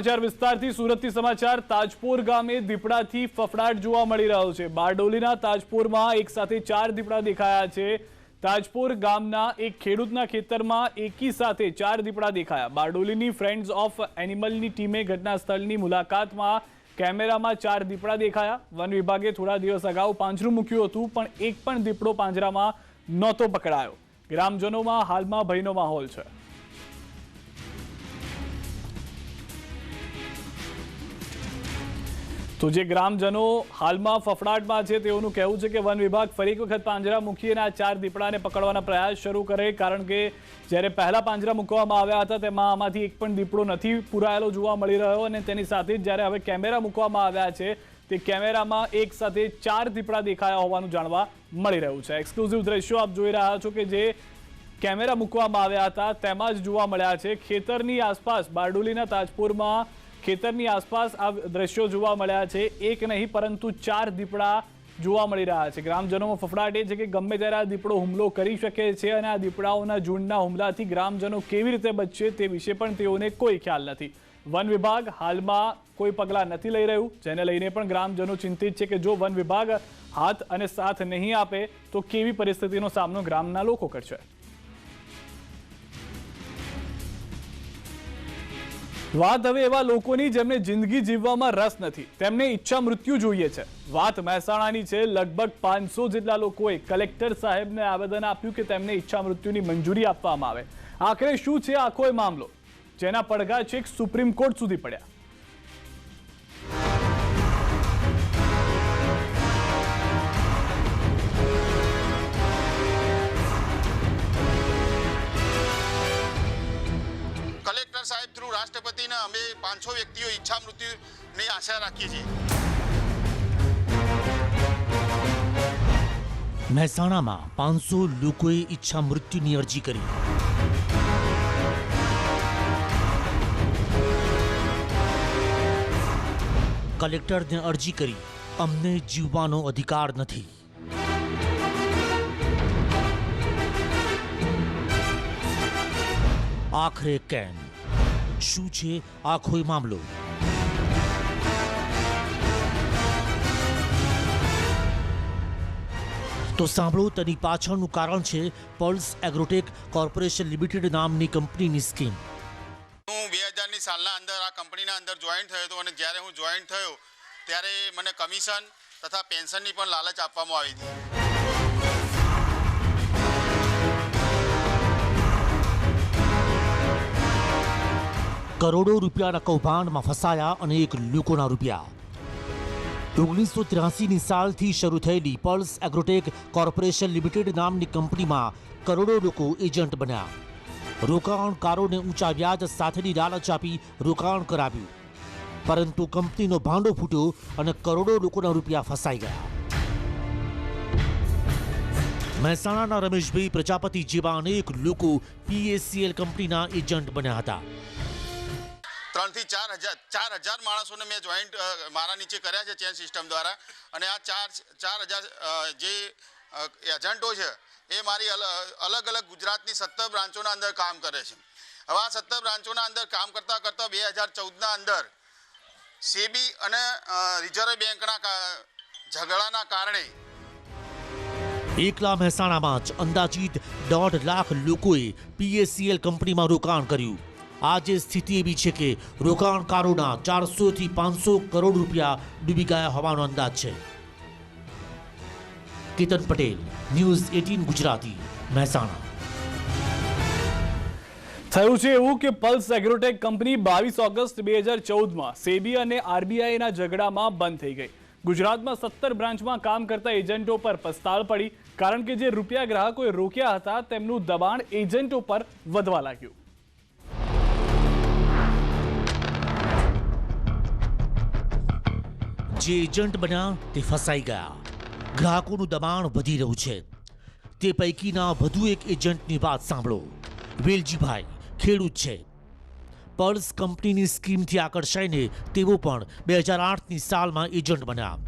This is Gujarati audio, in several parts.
સમાચાર વિસ્તારથી સુરતથી સમાચાર તાજપોર ગામે દીપડાથી ફફડાટ જોવા મળી રહ્યો છે। બારડોલીના તાજપોરમાં એક સાથે 4 દીપડા દેખાયા છે। તાજપોર ગામના એક ખેડૂતના ખેતરમાં એકી સાથે 4 દીપડા દેખાયા। બારડોલીની ફ્રેન્ડ્સ ઓફ એનિમલની ટીમે ઘટના સ્થળની મુલાકાતમાં કેમેરામાં 4 દીપડા દેખાયા। વન વિભાગે થોડા દિવસ અગાઉ પાંજરું મૂક્યું હતું, પણ એક પણ દીપડો પાંજરામાં નહોતો પકડાયો। ગ્રામજનોમાં હાલમાં ભયનો માહોલ છે। તો જે ગ્રામજનો હાલમાં ફફડાટમાં છે તેઓનું કહેવું છે કે વન વિભાગ ફરી એક વખત પાંજરા મૂકી અને આ 4 દીપડાને પકડવાના પ્રયાસ શરૂ કરે, કારણ કે જ્યારે પહેલા પાંજરા મૂકવામાં આવ્યા હતા તેમાં આમાંથી એક પણ દીપડો નથી પુરાયેલો જોવા મળી રહ્યો, અને તેની સાથે જ જ્યારે હવે કેમેરા મૂકવામાં આવ્યા છે તે કેમેરામાં એક સાથે 4 દીપડા દેખાયા હોવાનું જાણવા મળી રહ્યું છે। એક્સક્લુઝિવ દ્રશ્યો આપ જોઈ રહ્યા છો કે જે કેમેરા મૂકવામાં આવ્યા હતા તેમાં જ જોવા મળ્યા છે। ખેતરની આસપાસ બારડોલીના તાજપુરમાં ખેતરની આસપાસ આ દ્રશ્યો જોવા મળ્યા છે। એક નહીં પરંતુ 4 દીપડા જોવા મળી રહ્યા છે। ગ્રામજનોમાં ફફડાટ એ છે કે ગમે ત્યારે આ દીપડો હુમલો કરી શકે છે, અને આ દીપડાઓના ઝુંડના હુમલાથી ગ્રામજનો કેવી રીતે બચશે તે વિશે પણ તેઓને કોઈ ખ્યાલ નથી। વન વિભાગ હાલમાં કોઈ પગલાં નથી લઈ રહ્યું, જેને લઈને પણ ગ્રામજનો ચિંતિત છે કે જો વન વિભાગ હાથ અને સાથ નહીં આપે તો કેવી પરિસ્થિતિનો સામનો ગ્રામના લોકો કરશે। વાત હવે એવા લોકોની જેમને જિંદગી જીવવામાં રસ નથી, તેમને ઈચ્છા મૃત્યુ જોઈએ છે। વાત મહેસાણાની છે। લગભગ 500 જેટલા લોકોએ કલેક્ટર સાહેબને આવેદન આપ્યું કે તેમને ઈચ્છા મૃત્યુની મંજૂરી આપવામાં આવે। આખરે શું છે આખો એ મામલો, જેના પડઘા છેક સુપ્રીમ કોર્ટ સુધી પડ્યા। સાહેબ થ્રુ રાષ્ટ્રપતિને અમે 500 વ્યક્તિઓ ઈચ્છા મૃત્યુની આશા રાખીએ છીએ। મહેસાણામાં 500 લોકોએ ઈચ્છા મૃત્યુની અરજી કરી। કલેક્ટરને અરજી કરી, અમને જીવવાનો અધિકાર નથી। આખરે કેમ? શું છે આખો મામલો? તો સાંભળો, તેની પાછળનું કારણ છે પલ્સ એગ્રોટેક કોર્પોરેશન લિમિટેડ નામની કંપનીની સ્કીમ। હું 2000ની સાલના અંદર આ કંપનીના અંદર જોઈન્ટ થયો હતો, અને જ્યારે હું જોઈન્ટ થયો ત્યારે મને કમિશન તથા પેન્શનની પણ લાલચ આપવામાં આવી હતી। કરોડો રૂપિયાના કૌભાંડમાં ફસાયા અનેક લોકોના રૂપિયા। 1983ની સાલથી શરૂ થયેલી પલ્સ એગ્રોટેક કોર્પોરેશન લિમિટેડ નામની કંપનીમાં કરોડો લોકો એજન્ટ બન્યા। રોકાણકારોને ઊંચા વ્યાજ સાથેની લાલચ આપી રોકાણ કરાવ્યું, પરંતુ કંપનીનો ભાંડો ફૂટ્યો અને કરોડો લોકોના રૂપિયા ફસાઈ ગયા। મહેસાણાના રમેશભાઈ પ્રજાપતિ જેવા અનેક લોકો PACL કંપનીના એજન્ટ બન્યા હતા। 3 થી 4,000 માણસોને મેં જોઈન્ટ મારા નીચે કર્યા છે ચેન સિસ્ટમ દ્વારા, અને આ 4,000 જે એજન્ટો છે એ મારી અલગ અલગ ગુજરાતની 17 બ્રાન્ચોના અંદર કામ કરે છે। હવે આ 17 બ્રાન્ચોના અંદર કામ કરતાં 2014ના અંદર સેબી અને રિઝર્વ બેંકના ઝઘડાના કારણે એકલા મહેસાણામાં જ અંદાજિત 1.5 લાખ લોકોએ PACL કંપનીમાં રોકાણ કર્યું। આજે સ્થિતિ એવી છે કે રોકાણકારોના 400 થી 500 કરોડ રૂપિયા ડૂબી ગયા હોવાનો અંદાજ છે। કેતન પટેલ, ન્યૂઝ 18 ગુજરાતી, મહેસાણા। થયું છે એવું કે પલ્સ એગ્રોટેક કંપની 22 ઓગસ્ટ 2014માં સેબી અને RBIના ઝઘડામાં બંધ થઈ ગઈ। ગુજરાતમાં 17 બ્રાન્ચમાં કામ કરતા એજન્ટો પર પસ્તાળ પડી, કારણ કે જે રૂપિયા ગ્રાહકોએ રોક્યા હતા તેમનું દબાણ એજન્ટો પર વધવા લાગ્યું। જે એજન્ટ બન્યા તે ફસાઈ ગયા। ગ્રાહકોનું દબાણ વધી રહ્યું છે। તે પૈકીના વધુ એક એજન્ટની વાત સાંભળો। વેલજીભાઈ ખેડૂત છે। પલ્સ કંપનીની સ્કીમથી આકર્ષાઈને તેઓ પણ 2008ની સાલમાં એજન્ટ બન્યા।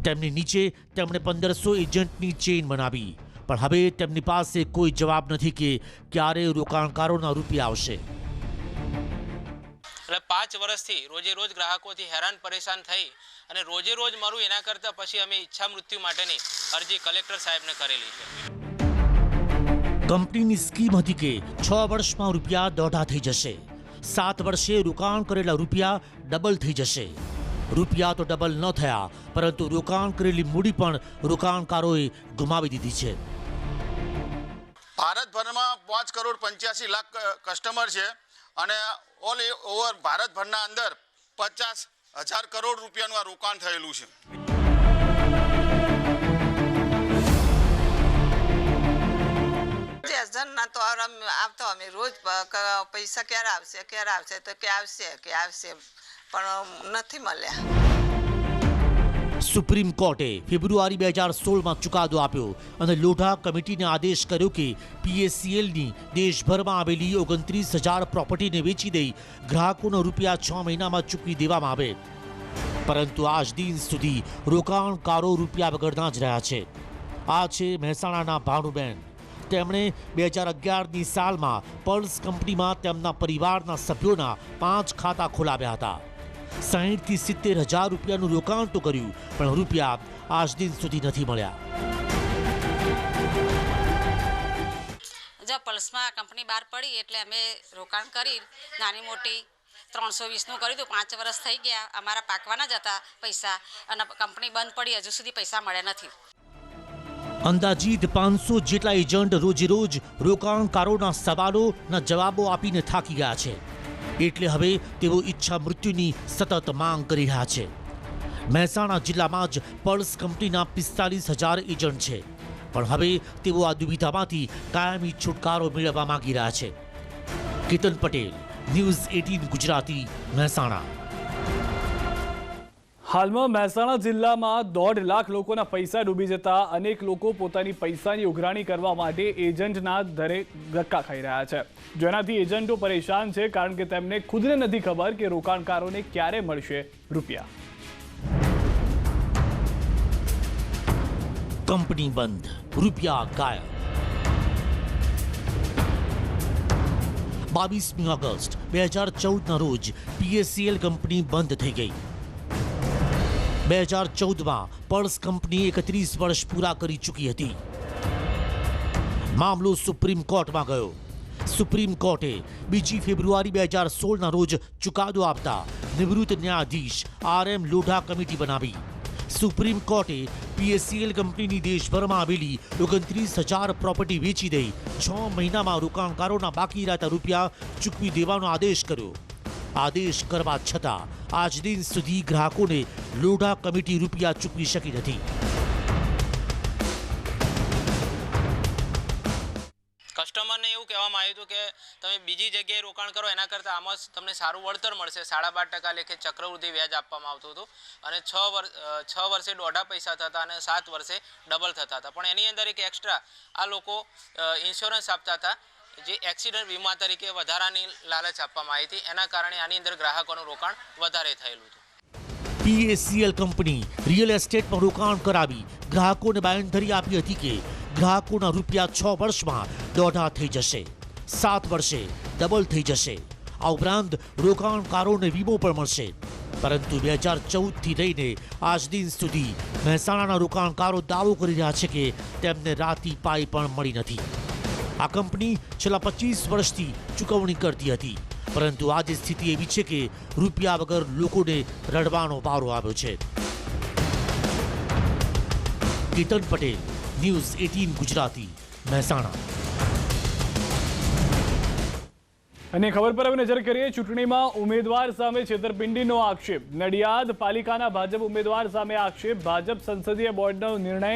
તેમની નીચે તેમણે 1500 એજન્ટની ચેઇન બનાવી, પણ હવે તેમની પાસે કોઈ જવાબ નથી કે ક્યારે રોકાણકારોના રૂપિયા આવશે। એટલે 5 વર્ષથી રોજે રોજ ગ્રાહકોથી હેરાન પરેશાન થઈ અને રોજે રોજ મરું એના કરતાં પછી અમે ઈચ્છા મૃત્યુ માટેની અરજી કલેક્ટર સાહેબને કરેલી છે. કંપનીની સ્કીમ હતી કે 6 વર્ષમાં રૂપિયા 1.5 થઈ જશે, 7 વર્ષે રોકાણ કરેલા રૂપિયા ડબલ થઈ જશે. રૂપિયા તો ડબલ ન થયા, પરંતુ રોકાણ કરેલી મૂડી પણ રોકાણકારોએ ગુમાવી દીધી છે. ભારતભરમાં 5,85,00,000 કસ્ટમર છે અને ઓલ ઓવર ભારતભરના અંદર 50,000 કરોડ રૂપિયાનું આ રોકાણ થયેલું છે. એજન્ટના તો આવતો અમે રોજ પૈસા ક્યારે આવશે તો કે આવશે પણ નથી મળ્યા. સુપ્રીમ કોર્ટે ફેબ્રુઆરી 2016માં ચુકાદો આપ્યો અને લોઢા કમિટીને આદેશ કર્યો કે PACLની દેશભરમાં આવેલી 29,000 પ્રોપર્ટીને વેચી દઈ ગ્રાહકોનો રૂપિયા 6 મહિનામાં ચૂકવી દેવામાં આવે. પરંતુ આજ દિન સુધી રોકાણકારો રૂપિયા વગરના જ રહ્યા છે. આ છે મહેસાણાના ભાનુબેન. તેમણે 2011ની સાલમાં પર્લ્સ કંપનીમાં તેમના પરિવારના સભ્યોના 5 ખાતા ખોલાવ્યા હતા. 60,000 થી 70,000 રૂપિયાનું રોકાણ તો કર્યું, પણ રૂપિયા આજ દિન સુધી નથી મળ્યા. જો પલ્સમાં કંપની બહાર પડી એટલે અમે રોકાણ કરી નાની મોટી 320નું કર્યું હતું. 5 વર્ષ થઈ ગયા, અમારા પાકવાના જ હતા પૈસા અને કંપની બંધ પડી, હજુ સુધી પૈસા મળ્યા નથી. અંદાજીત 500 જેટલા એજન્ટ રોજે રોજ રોકાણકારોના સવાલોના જવાબો આપીને થાકી ગયા છે. એટલે હવે તેઓ ઈચ્છા મૃત્યુની સતત માંગ કરી રહ્યા છે. મહેસાણા જિલ્લામાં જ પર્લ્સ કંપનીના 45,000 એજન્ટ છે, પણ હવે તેઓ આ દુવિધામાંથી કાયમી છુટકારો મેળવવા માંગી રહ્યા છે. કેતન પટેલ, ન્યૂઝ 18 ગુજરાતી, મહેસાણા. હાલમાં મહેસાણા જિલ્લામાં 1.5 લાખ લોકોના પૈસા ડૂબી જતા અનેક લોકો પોતાની પૈસાની ઉઘરાણી કરવા માટે એજન્ટના દરે ધક્કા ખાઈ રહ્યા છે, જેનાથી એજન્ટો પરેશાન છે, કારણ કે તેમને ખુદને નથી ખબર કે રોકાણકારોને ક્યારે મળશે રૂપિયા. કંપની બંધ, રૂપિયા ગાયબ. 22મી ઓગસ્ટ 2014ના રોજ PACL કંપની બંધ થઈ ગઈ. 2014માં પર્લ્સ કંપની 31 વર્ષ પૂરા કરી ચૂકી હતી. મામલો સુપ્રીમ કોર્ટમાં ગયો. સુપ્રીમ કોર્ટે 2 ફેબ્રુઆરી 2016ના રોજ ચુકાદો આપતા નિવૃત્ત ન્યાયાધીશ RM લોઢા કમિટી બનાવી. સુપ્રીમ કોર્ટે PACL કંપનીની દેશભરમાં આવેલી 29,000 પ્રોપર્ટી વેચી દઈ 6 મહિનામાં રોકાણકારોના બાકી રહેતા રૂપિયા ચૂકવી દેવાનો આદેશ કર્યો. આદેશ કરવા છતાં આજ દિન સુધી ગ્રાહકોને લોઢા કમિટી રૂપિયા ચૂકવી શકી નથી. કસ્ટમરને એવું કહેવામાં આવ્યું હતું કે તમે બીજી જગ્યાએ રોકાણ કરો એના કરતાં આમાં તમને સારું વળતર મળશે. 12.5% લેખે ચક્રવૃદ્ધિ વ્યાજ આપવામાં આવતું હતું અને 6 વર્ષે 1.5 પૈસા થતા અને 7 વર્ષે ડબલ થતા હતા. પણ એની અંદર એક એક્સ્ટ્રા આ લોકો ઇન્સ્યોરન્સ આપતા હતા, જે એક્સિડન્ટ વીમા તરીકે વધારાની લાલચ આપવામાં આવી હતી. એના કારણે આની અંદર ગ્રાહકોનું રોકાણ વધારે થયેલું હતું. PACL કંપની રિયલ એસ્ટેટમાં રોકાણ કરાવી ગ્રાહકોને બાંયધરી આપી હતી કે ગ્રાહકોના રૂપિયા 6 વર્ષમાં 1.5 થઈ જશે, 7 વર્ષે ડબલ થઈ જશે. આ ઉપરાંત રોકાણકારોને વીમો પણ મળશે. પરંતુ 2014થી લઈને આજ દિન સુધી મહેસાણાના રોકાણકારો દાવો કરી રહ્યા છે કે તેમને રાતી પાઈ પણ મળી નથી. આ કંપની છેલ્લા 25 વર્ષથી ચૂકવણી કરતી હતી, પરંતુ આજે સ્થિતિ એવી છે કે રૂપિયા વગર લોકોને રડવાનો વારો આવ્યો છે. કેતન પટેલ, ન્યૂઝ 18 ગુજરાતી, મહેસાણા. અને ખબર પર હવે નજર કરીએ. ચૂંટણીમાં ઉમેદવાર સામે છેતરપિંડીનો આક્ષેપ. નડિયાદ પાલિકાના ભાજપ ઉમેદવાર સામે આક્ષેપ. ભાજપ સંસદીય બોર્ડનો નિર્ણય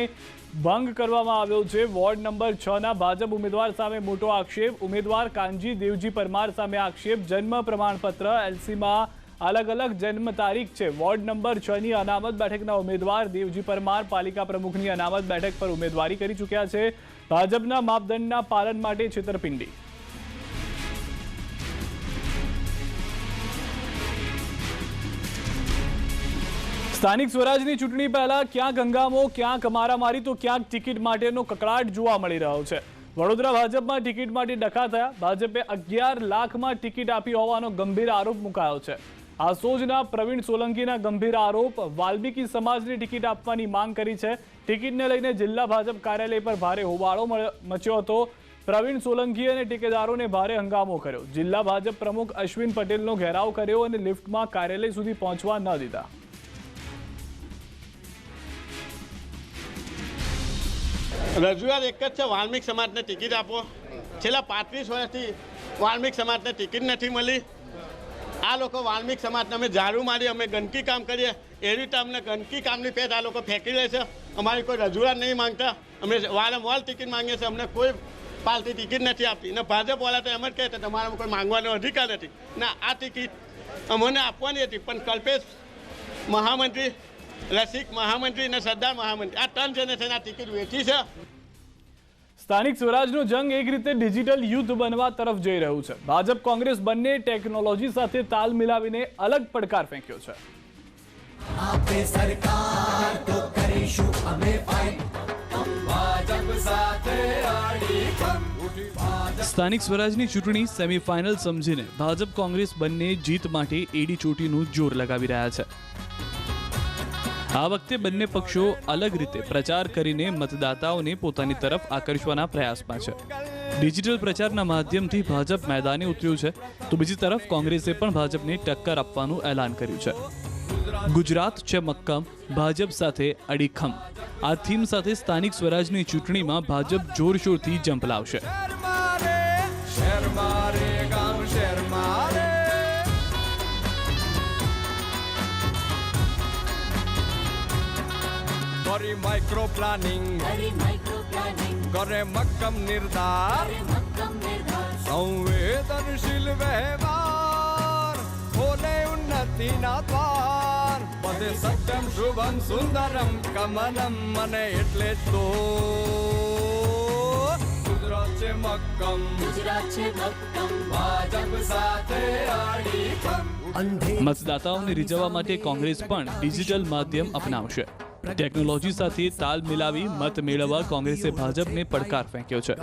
ભંગ કરવામાં આવ્યો છે. વોર્ડ નંબર 6ના ભાજપ ઉમેદવાર સામે મોટો આક્ષેપ. ઉમેદવાર કાનજી દેવજી પરમાર સામે આક્ષેપ. જન્મ પ્રમાણપત્ર LCમાં અલગ અલગ જન્મ તારીખ છે. વોર્ડ નંબર 6ની અનામત બેઠકના ઉમેદવાર દેવજી પરમાર પાલિકા પ્રમુખની અનામત બેઠક પર ઉમેદવારી કરી ચૂક્યા છે. ભાજપના માપદંડના પાલન માટે છેતરપિંડી. સ્થાનિક સ્વરાજની ચૂંટણી પહેલા ક્યાંક હંગામો, ક્યાંક મારામારી તો ક્યાંક ટિકિટ માટેનો કકળાટ જોવા મળી રહ્યો છે. વડોદરા ભાજપમાં ટિકિટ માટે ડખા થયા. ભાજપે 11 લાખમાં ટિકિટ આપી હોવાનો ગંભીર આરોપ મુકાયો છે. આસોજના પ્રવીણ સોલંકીના ગંભીર આરોપ. વાલ્મીકી સમાજની ટિકિટ આપવાની માંગ કરી છે. ટિકિટને લઈને જિલ્લા ભાજપ કાર્યાલય પર ભારે હોબાળો મચ્યો હતો. પ્રવીણ સોલંકી અને ટેકેદારોને ભારે હંગામો કર્યો. જિલ્લા ભાજપ પ્રમુખ અશ્વિન પટેલનો ઘેરાવ કર્યો અને લિફ્ટમાં કાર્યાલય સુધી પહોંચવા ન દીધા. રજૂઆત એક જ છે, વાલ્મીક સમાજને ટિકિટ આપો. છેલ્લા 35 વર્ષથી વાલ્મીક સમાજને ટિકિટ નથી મળી. આ લોકો વાલ્મીક સમાજને અમે ઝાડુ મારી, અમે ગંદકી કામ કરીએ એ રીતે અમને ગંદકી કામની પેટ આ લોકો ફેંકી લે છે. અમારી કોઈ રજૂઆત નહીં માંગતા. અમે વારંવાર ટિકિટ માંગીએ છીએ, અમને કોઈ પાલતી ટિકિટ નથી આપતી. ને ભાજપવાળા તો એમ જ કહે છે તમારામાં કોઈ માંગવાનો અધિકાર નથી. ના, આ ટિકિટ અમને આપવાની હતી, પણ કલ્પેશ મહામંત્રી, રસિક મહામંત્રી અને સરદાર મહામંત્રી આ 3 જણે છે આ ટિકિટ વેચી છે. સ્થાનિક સ્વરાજનો જંગ એક રીતે ડિજિટલ યુદ્ધ બનવા તરફ જઈ રહ્યું છે. ભાજપ કોંગ્રેસ બંને ટેકનોલોજી સાથે તાલ મિલાવીને અલગ પડકાર ફેંક્યો છે. આપે સરકાર તો કરીશું અમે ફાઇટ, ભાજપ સાથે અડીખમ. સ્થાનિક સ્વરાજની ચૂંટણી સેમીફાઇનલ સમજીને ભાજપ કોંગ્રેસ બંને જીત માટે એડી ચોટીનું જોર લગાવી રહ્યા છે. આ વખતે બંને પક્ષો અલગ રીતે પ્રચાર કરીને મતદાતાઓને પોતાની તરફ આકર્ષવાના પ્રયાસમાં છે. ડિજિટલ પ્રચારના માધ્યમથી ભાજપ મેદાને ઉતર્યું છે, તો બીજી તરફ કોંગ્રેસે પણ ભાજપને ટક્કર આપવાનું એલાન કર્યું છે. ગુજરાત છે મક્કમ, ભાજપ સાથે અડીખમ. આ થીમ સાથે સ્થાનિક સ્વરાજની ચૂંટણીમાં ભાજપ જોરશોરથી ઝંપલાવશે. માઇક્રો પ્લાનિંગ કરે મક્કમ નિર્ધાર, સંવેદનશીલ વ્યવહાર ખોલે ઉન્નતિના દ્વાર. બધે સત્યમ શુભમ સુંદરમ કમલમ, મને એટલે તો ગુજરાત છે મક્કમ, ભાજપ સાથે અડીખમ. મતદાતાઓને રીઝવવા માટે કોંગ્રેસ પણ ડિજિટલ માધ્યમ અપનાવશે. ટેકનોલોજી સાથે તાલ મિલાવી મત મેળવવા કોંગ્રેસે ભાજપને પડકાર ફેંક્યો છે.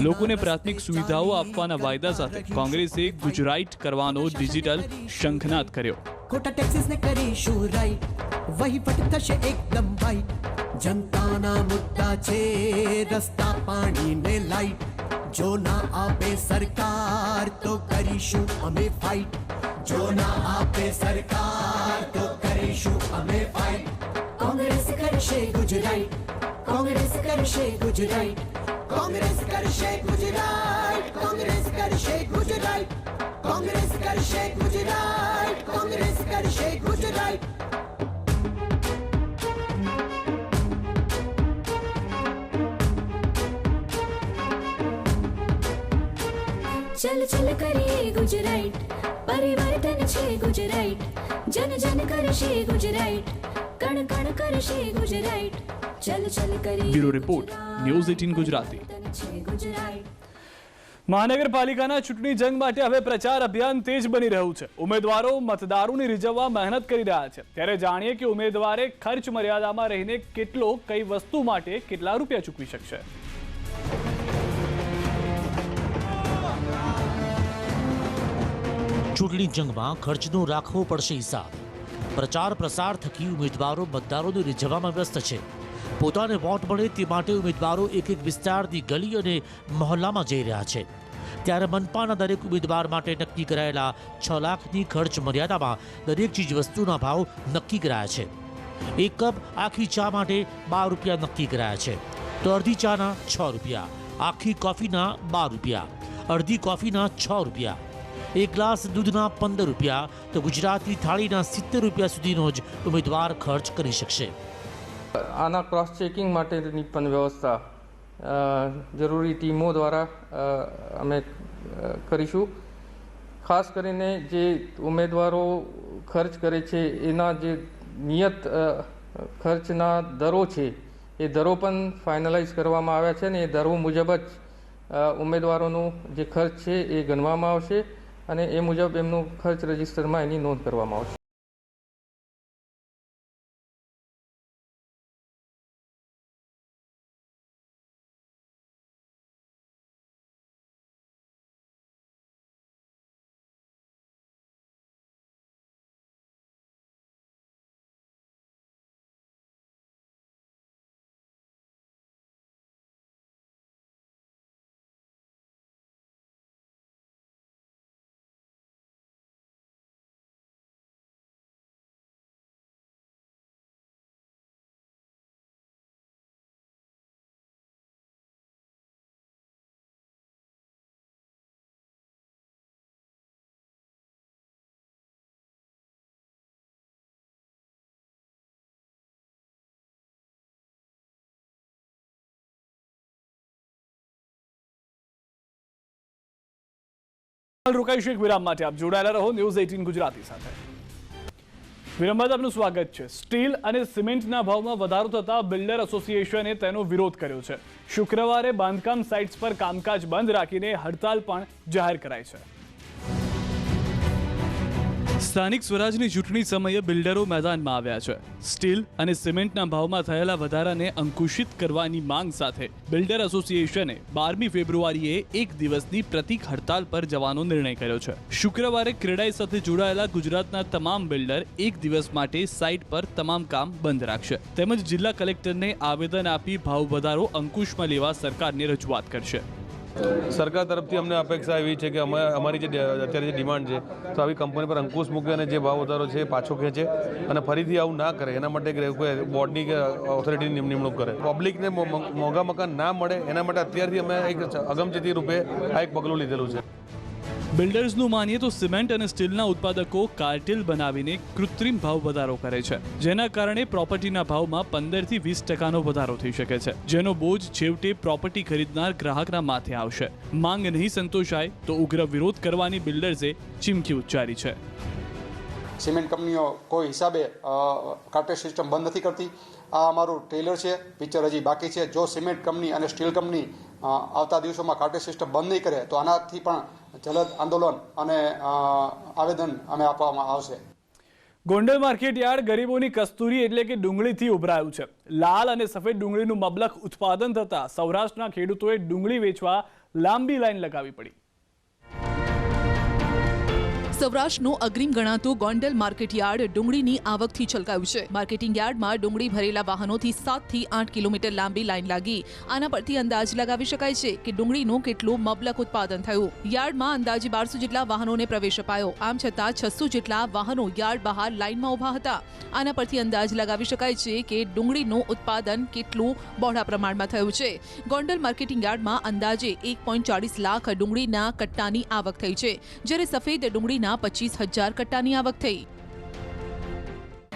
લોકોને પ્રાથમિક સુવિધાઓ આપવાના વાયદા સાથે કોંગ્રેસે ગુજરાઇટ કરવાનો ડિજિટલ શંખનાદ કર્યો. ખોટા ટેક્સીસને કરીશું રાઈટ, વહીવટ થશે એકદમ વાઈટ. જનતાના મુદ્દા છે રસ્તા, પાણી ને લાઈટ. જો ના આપે સરકાર તો કરીશું અમે ફાઈટ, જો ના આપે સરકાર તો કરીશું અમે ફાઈટ. કોંગ્રેસ કરશે ગુજરાત, કોંગ્રેસ કરશે ગુજરાત, કોંગ્રેસ કરશે ગુજરાત, કોંગ્રેસ કરશે ગુજરાત, કોંગ્રેસ કરશે ગુજરાત, કોંગ્રેસ કરશે ગુજરાત. ચલ ચલ કરીએ ગુજરાત, પરિવર્તન છે ગુજરાત, જન જન કરશે ગુજરાત, કણ કણ કરશે ગુજરાત. ચલ ચલ કરીએ. Bureau report, news 18 Gujarati. મહાનગરપાલિકાના ચૂંટણી જંગ માટે હવે પ્રચાર અભિયાન તેજ બની રહ્યું છે. ઉમેદવારો મતદારોને રીઝવવા મહેનત કરી રહ્યા છે. ત્યારે જાણીએ કે ઉમેદવારે ખર્ચ મર્યાદામાં રહીને કેટલો કઈ વસ્તુ માટે કેટલા રૂપિયા ચૂકવી શકશે. ચૂંટણી જંગમાં ખર્ચનો રાખવો પડશે હિસાબ. પ્રચાર પ્રસાર થકી ઉમેદવારો મતદારોને રીઝવવામાં વ્યસ્ત છે. પોતાને વોટ મળે તે માટે ઉમેદવારો એક એક વિસ્તારની ગલી અને મહોલ્લામાં જઈ રહ્યા છે. ત્યારે મનપાના દરેક ઉમેદવાર માટે નક્કી કરાયેલા 6 લાખની ખર્ચ મર્યાદામાં દરેક ચીજ વસ્તુના ભાવ નક્કી કરાયા છે. એક કપ આખી ચા માટે 12 રૂપિયા નક્કી કરાયા છે, તો અડધી ચાના 6 રૂપિયા, આખી કોફીના 12 રૂપિયા, અડધી કોફીના 6 રૂપિયા, એક ગ્લાસ દૂધના 15 રૂપિયા, તો ગુજરાતી થાળીના 70 રૂપિયા સુધીનો જ ઉમેદવાર ખર્ચ કરી શકશે. આના ક્રોસ ચેકિંગ માટેની પણ વ્યવસ્થા જરૂરી ટીમો દ્વારા અમે કરીશું. ખાસ કરીને જે ઉમેદવારો ખર્ચ કરે છે એના જે નિયત ખર્ચના દરો છે એ દરો પણ ફાઇનલાઇઝ કરવામાં આવ્યા છે ને એ દરો મુજબ જ ઉમેદવારોનું જે ખર્ચ છે એ ગણવામાં આવશે અને એ મુજબ એમનું ખર્ચ રજિસ્ટરમાં એની નોંધ કરવામાં આવશે. રોકાઈશું એક વિરામ માટે. આપ જોડાયેલા રહો ન્યૂઝ 18 ગુજરાતી સાથે. વિરામ બાદ આપનું સ્વાગત છે. સ્ટીલ અને સિમેન્ટના ભાવમાં વધારો થતા બિલ્ડર એસોસિએશને તેનો વિરોધ કર્યો છે. શુક્રવારે બાંધકામ સાઇટ્સ પર કામકાજ બંધ રાખીને હડતાલ પણ જાહેર કરાઈ છે. સ્થાનિક સ્વરાજની ચૂંટણી સમયે બિલ્ડરો મેદાનમાં આવ્યા છે. સ્ટીલ અને સિમેન્ટના ભાવમાં થયેલા વધારાને અંકુશિત કરવાની માંગ સાથે બિલ્ડર એસોસિએશને 12મી ફેબ્રુઆરીએ એક દિવસની પ્રતીક હડતાલ પર જવાનો નિર્ણય કર્યો છે. શુક્રવારે ક્રેડાઈ સાથે જોડાયેલા ગુજરાતના તમામ બિલ્ડર એક દિવસ માટે સાઇટ પર તમામ કામ બંધ રાખશે તેમજ જિલ્લા કલેક્ટરને આવેદન આપી ભાવ વધારો અંકુશમાં લેવા સરકારને રજૂઆત કરશે. સરકાર તરફથી અમને અપેક્ષા એવી છે કે અમારી જે અત્યારે જે ડિમાન્ડ છે તો આવી કંપની પર અંકુશ મૂકે અને જે ભાવ વધારો છે એ પાછો ખેંચે અને ફરીથી આવું ના કરે એના માટે કોઈ બોર્ડની કે ઓથોરિટીની નિમણૂક કરે. પબ્લિકને મોંઘા મકાન ના મળે એના માટે અત્યારથી અમે એક અગમચેતી રૂપે આ એક પગલું લીધેલું છે. બિલ્ડર્સનું માનીએ તો સિમેન્ટ અને સ્ટીલના ઉત્પાદકો કાર્ટેલ બનાવીને કૃત્રિમ ભાવ વધારો કરે છે, જેના કારણે પ્રોપર્ટીના ભાવમાં 15 થી 20% વધારો થઈ શકે છે, જેનો બોજ છેવટે પ્રોપર્ટી ખરીદનાર ગ્રાહકના માથે આવશે. માંગ નહીં સંતોષાય તો ઉગ્ર વિરોધ કરવાની બિલ્ડર્સે ચીમકી ઉચ્ચારી છે. સિમેન્ટ કંપનીઓ કોઈ હિસાબે કાર્ટેલ સિસ્ટમ બંધ નથી કરતી. આ અમારું ટ્રેલર છે, પિક્ચર હજી બાકી છે. જો સિમેન્ટ કંપની અને સ્ટીલ કંપની આવતા દિવસોમાં કાર્ટેલ સિસ્ટમ બંધ નહીં કરે તો આનાથી પણ જલદ આંદોલન અને આવેદન અમે આપવામાં આવશે. ગોંડલ માર્કેટ યાર્ડ ગરીબોની કસ્તુરી એટલે કે ડુંગળીથી ઉભરાયું છે. લાલ અને સફેદ ડુંગળીનું મબલખ ઉત્પાદન થતા સૌરાષ્ટ્રના ખેડૂતોએ ડુંગળી વેચવા લાંબી લાઈન લગાવી પડી. સૌરાષ્ટ્રનું અગ્રીમ ગણાતું ગોંડલ માર્કેટ યાર્ડ ડુંગળીની આવકથી છલકાયું છે. માર્કેટિંગ યાર્ડમાં ડુંગળી ભરેલા વાહનોથી 7 થી 8 કિલોમીટર લાંબી લાઈન લાગી. આના પરથી અંદાજ લગાવી શકાય છે કે ડુંગળીનું કેટલું મબલક ઉત્પાદન થયું. યાર્ડમાં અંદાજે 1200 જેટલા વાહનોને પ્રવેશ અપાયો. આમ છતાં 600 જેટલા વાહનો યાર્ડ બહાર લાઈનમાં ઉભા હતા. આના પરથી અંદાજ લગાવી શકાય છે કે ડુંગળીનું ઉત્પાદન કેટલું બહોળા પ્રમાણમાં થયું છે. ગોંડલ માર્કેટિંગ યાર્ડમાં અંદાજે 1.40 લાખ ડુંગળીના કટ્ટાની આવક થઈ છે, જ્યારે સફેદ ડુંગળીના 25,000 કટ્ટાની આવક થઈ.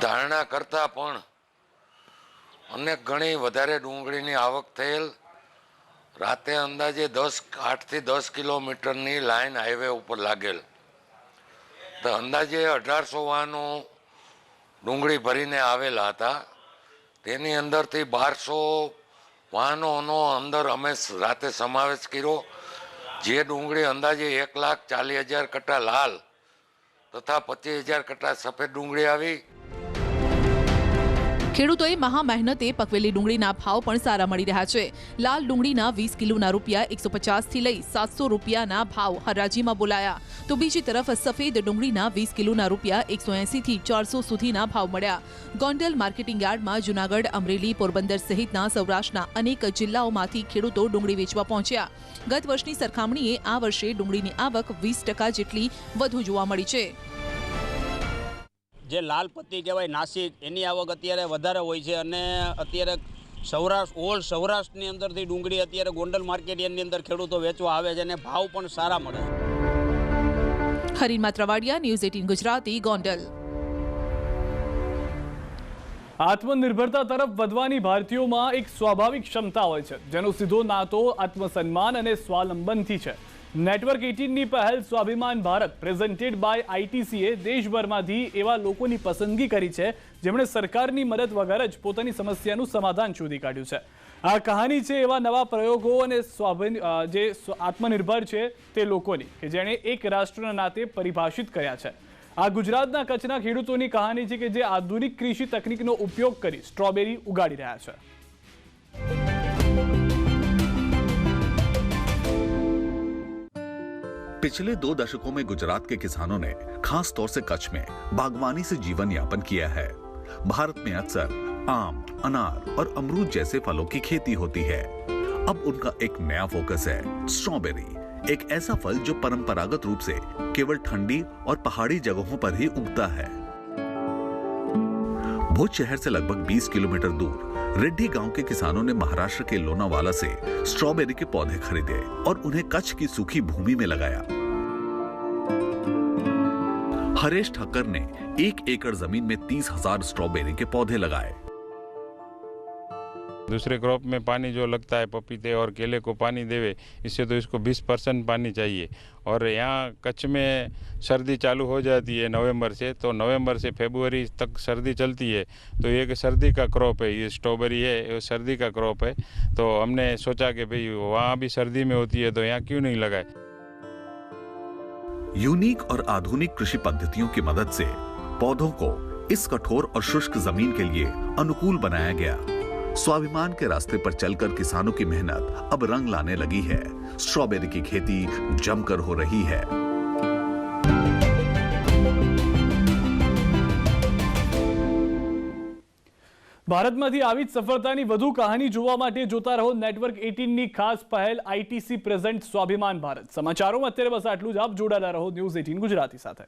ધારણા કરતા પણ અનેક ગણી વધારે ડુંગળીની આવક થયેલ. રાતે અંદાજે 8 થી 10 કિલોમીટરની લાઈન હાઈવે ઉપર લાગેલ. તો અંદાજે 1800 વાહનો ડુંગળી ભરીને આવેલા હતા. તેની અંદરથી 1200 વાહનોનો અંદર અમે રાતે સમાવેશ કર્યો. જે ડુંગળી અંદાજે 1,40,000 કટ્ટા લાલ તથા 25,000 કટ્ટા સફેદ ડુંગળી આવી. ખેડૂતોએ મહા મહેનતે પકવેલી ડુંગળીના ભાવ પણ સારા મળી રહ્યા છે. લાલ ડુંગળીના 20 કિલોના રૂપિયા 150 થી લઈ 700 રૂપિયાના ભાવ હરાજીમાં બોલાયા, તો બીજી તરફ સફેદ ડુંગળીના 20 કિલોના રૂપિયા 180 થી 400 સુધીના ભાવ મળ્યા. ગોંડલ માર્કેટિંગ યાર્ડમાં જૂનાગઢ, અમરેલી, પોરબંદર સહિતના સૌરાષ્ટ્રના અનેક જિલ્લાઓમાંથી ખેડૂતો ડુંગળી વેચવા પહોંચ્યા. ગત વર્ષની સરખામણીએ આ વર્ષે ડુંગળીની આવક 20% જેટલી વધુ જોવા મળી છે. જે લાલ પત્તી કહેવાય નાસિક, એની આવક અત્યારે વધારે હોય છે અને અત્યારે સૌરાષ્ટ્રની અંદરથી ડુંગળી અત્યારે ગોંડલ માર્કેટની અંદર ખેડૂતો વેચવા આવે છે અને ભાવ પણ સારા મળે. હરીન માત્રવાડિયા, ન્યૂઝ 18 ગુજરાતી, ગોંડલ. આત્મનિર્ભરતા તરફ વધવાની ભારતીયોમાં એક સ્વાભાવિક ક્ષમતા હોય છે, જેનો સીધો નાતો આત્મસન્માન અને સ્વાવલંબનથી છે. નેટવર્ક 18ની પહેલ સ્વાભિમાન ભારત પ્રેઝન્ટેડ બાય આઈટીસીએ દેશભરમાંથી એવા લોકોની પસંદગી કરી છે જેમણે સરકારની મદદ વગર જ પોતાની સમસ્યાનું સમાધાન શોધી કાઢ્યું છે. આ કહાની છે એવા નવા પ્રયોગો અને જે આત્મનિર્ભર છે તે લોકોની કે જેણે એક રાષ્ટ્રના નાતે પરિભાષિત કર્યા છે. આ ગુજરાતના કચ્છના ખેડૂતોની કહાની છે કે જે આધુનિક કૃષિ તકનીકનો ઉપયોગ કરી સ્ટ્રોબેરી ઉગાડી રહ્યા છે. पिछले 2 दशकों में गुजरात के किसानों ने खास तौर से कच्छ में बागवानी से जीवन यापन किया है. भारत में अक्सर आम, अनार और अमरूद जैसे फलों की खेती होती है. अब उनका एक नया फोकस है स्ट्रॉबेरी, एक ऐसा फल जो परंपरागत रूप से केवल ठंडी और पहाड़ी जगहों पर ही उगता है. भुज शहर से लगभग 20 किलोमीटर दूर रेड्डी गांव के किसानों ने महाराष्ट्र के लोनावाला से स्ट्रॉबेरी के पौधे खरीदे और उन्हें कच्छ की सूखी भूमि में लगाया. हरेश ठक्कर ने 1 एकड़ जमीन में 30,000 स्ट्रॉबेरी के पौधे लगाए. दूसरे क्रॉप में पानी जो लगता है पपीते और केले को पानी देवे, इससे तो इसको 20% पानी चाहिए। और यहाँ कच्छ में सर्दी चालू हो जाती है नवंबर से, तो नवंबर से फरवरी तक सर्दी चलती है। तो ये एक सर्दी का क्रॉप है, ये स्ट्रॉबेरी है, ये सर्दी का क्रॉप है। तो हमने सोचा कि भाई वहाँ भी सर्दी में होती है तो यहाँ क्यों नहीं लगाए। यूनिक और आधुनिक कृषि पद्धतियों की मदद से पौधों को इस कठोर और शुष्क जमीन के लिए अनुकूल बनाया गया। स्वाभिमान के रास्ते पर चलकर किसानों की मेहनत अब रंग लाने लगी है। स्ट्रॉबेरी की खेती जमकर हो रही है। ભારતમાંથી આવી જ સફળતાની વધુ કહાની જોવા માટે જોતા રહો નેટવર્ક 18ની ખાસ પહેલ આઈટીસી પ્રેઝન્ટ સ્વાભિમાન ભારત। સમાચારોમાં અત્યારે બસ આટલું જ। આપ જોડાયેલા રહો ન્યૂઝ 18 ગુજરાતી સાથે।